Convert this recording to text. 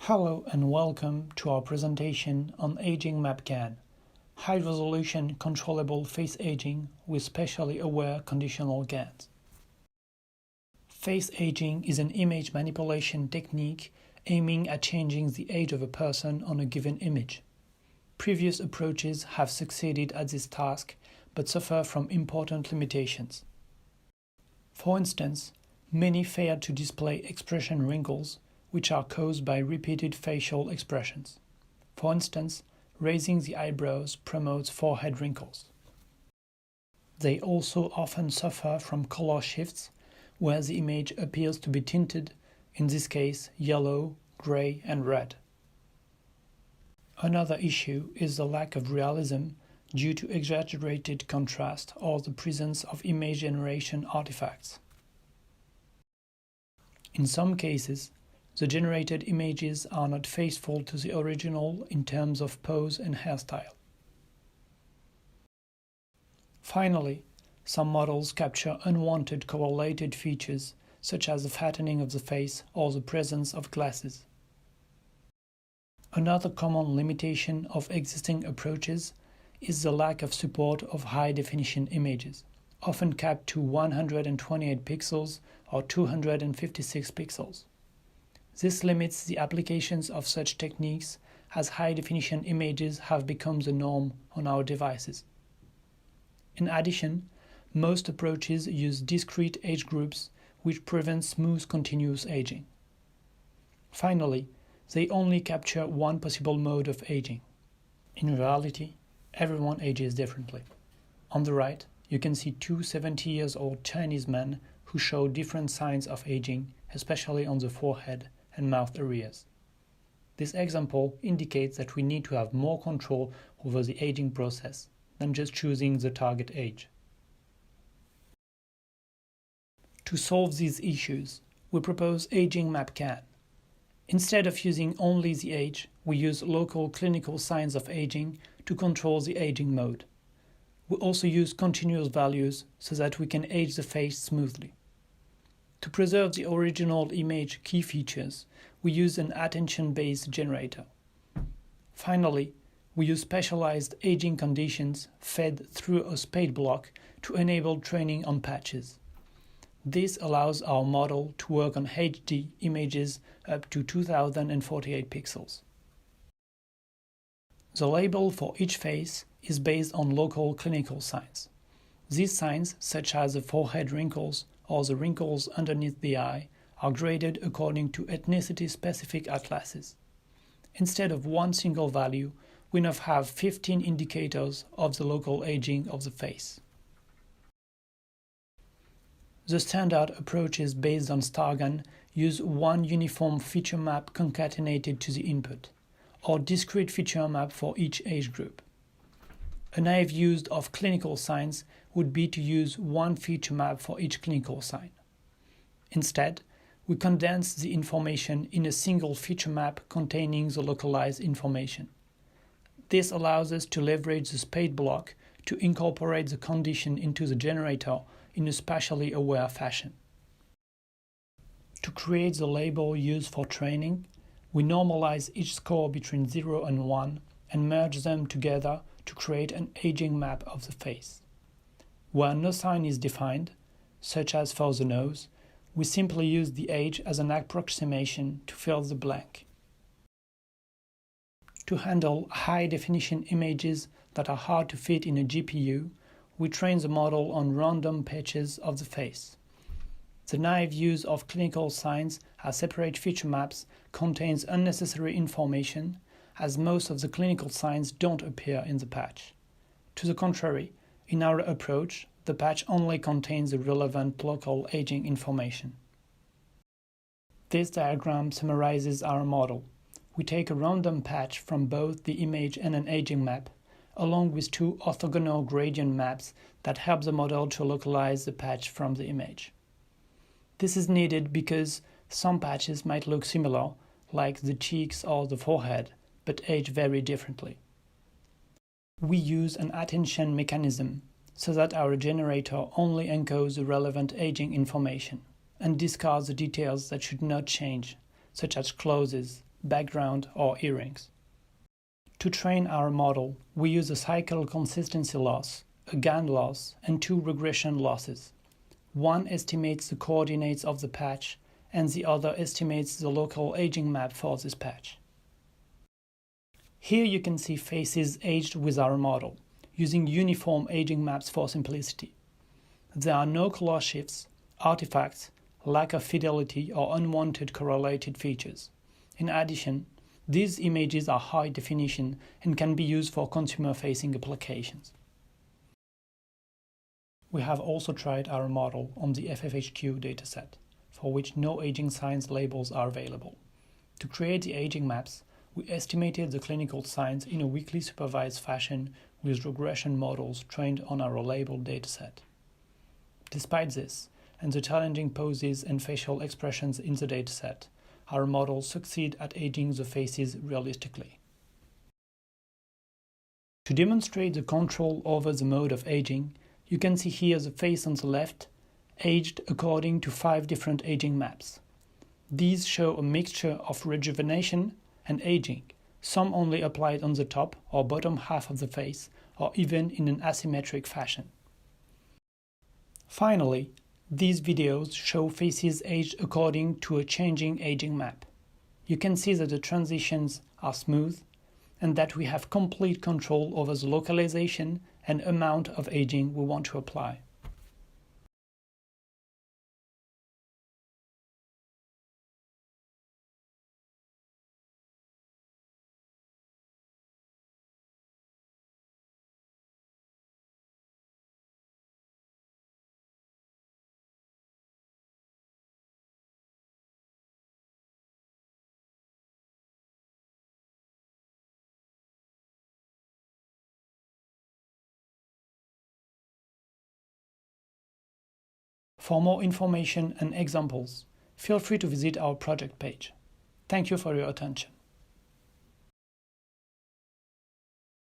Hello and welcome to our presentation on aging MapGAN, high-resolution controllable face aging with spatially aware conditional GANs. Face aging is an image manipulation technique aiming at changing the age of a person on a given image. Previous approaches have succeeded at this task but suffer from important limitations. For instance, many fail to display expression wrinkles, which are caused by repeated facial expressions. For instance, raising the eyebrows promotes forehead wrinkles. They also often suffer from color shifts, where the image appears to be tinted, in this case yellow, gray, and red. Another issue is the lack of realism due to exaggerated contrast or the presence of image generation artifacts. In some cases, the generated images are not faithful to the original in terms of pose and hairstyle. Finally, some models capture unwanted correlated features such as the fattening of the face or the presence of glasses. Another common limitation of existing approaches is the lack of support of high-definition images, often capped to 128 pixels or 256 pixels. This limits the applications of such techniques as high-definition images have become the norm on our devices. In addition, most approaches use discrete age groups, which prevent smooth continuous aging. Finally, they only capture one possible mode of aging. In reality, everyone ages differently. On the right, you can see two 70-year-old Chinese men who show different signs of aging, especially on the forehead and mouth areas. This example indicates that we need to have more control over the aging process than just choosing the target age. To solve these issues, we propose aging MapGAN. Instead of using only the age, we use local clinical signs of aging to control the aging mode. We also use continuous values so that we can age the face smoothly. To preserve the original image key features, we use an attention-based generator. Finally, we use specialized aging conditions fed through a spade block to enable training on patches. This allows our model to work on HD images up to 2048 pixels. The label for each face is based on local clinical signs. These signs, such as the forehead wrinkles or the wrinkles underneath the eye, are graded according to ethnicity-specific atlases. Instead of one single value, we now have 15 indicators of the local aging of the face. The standard approaches based on StarGAN use one uniform feature map concatenated to the input, or discrete feature map for each age group. A naive use of clinical signs would be to use one feature map for each clinical sign. Instead, we condense the information in a single feature map containing the localized information. This allows us to leverage the spade block to incorporate the condition into the generator in a spatially aware fashion. To create the label used for training, we normalize each score between 0 and 1 and merge them together to create an aging map of the face. Where no sign is defined, such as for the nose, we simply use the age as an approximation to fill the blank. To handle high-definition images that are hard to fit in a GPU, we train the model on random patches of the face. The naive use of clinical signs as separate feature maps contains unnecessary information, as most of the clinical signs don't appear in the patch. To the contrary, in our approach, the patch only contains the relevant local aging information. This diagram summarizes our model. We take a random patch from both the image and an aging map, along with two orthogonal gradient maps that help the model to localize the patch from the image. This is needed because some patches might look similar, like the cheeks or the forehead, but age very differently. We use an attention mechanism so that our generator only encodes the relevant aging information and discards the details that should not change, such as clothes, background, or earrings. To train our model, we use a cycle consistency loss, a GAN loss, and two regression losses. One estimates the coordinates of the patch, and the other estimates the local aging map for this patch. Here you can see faces aged with our model, using uniform aging maps for simplicity. There are no color shifts, artifacts, lack of fidelity, or unwanted correlated features. In addition, these images are high definition and can be used for consumer-facing applications. We have also tried our model on the FFHQ dataset, for which no aging signs labels are available. To create the aging maps, we estimated the clinical signs in a weakly supervised fashion with regression models trained on our labeled dataset. Despite this, and the challenging poses and facial expressions in the dataset, our models succeed at aging the faces realistically. To demonstrate the control over the mode of aging, you can see here the face on the left, aged according to 5 different aging maps. These show a mixture of rejuvenation and aging, some only applied on the top or bottom half of the face, or even in an asymmetric fashion. Finally, these videos show faces aged according to a changing aging map. You can see that the transitions are smooth and that we have complete control over the localization and amount of aging we want to apply. For more information and examples, feel free to visit our project page. Thank you for your attention.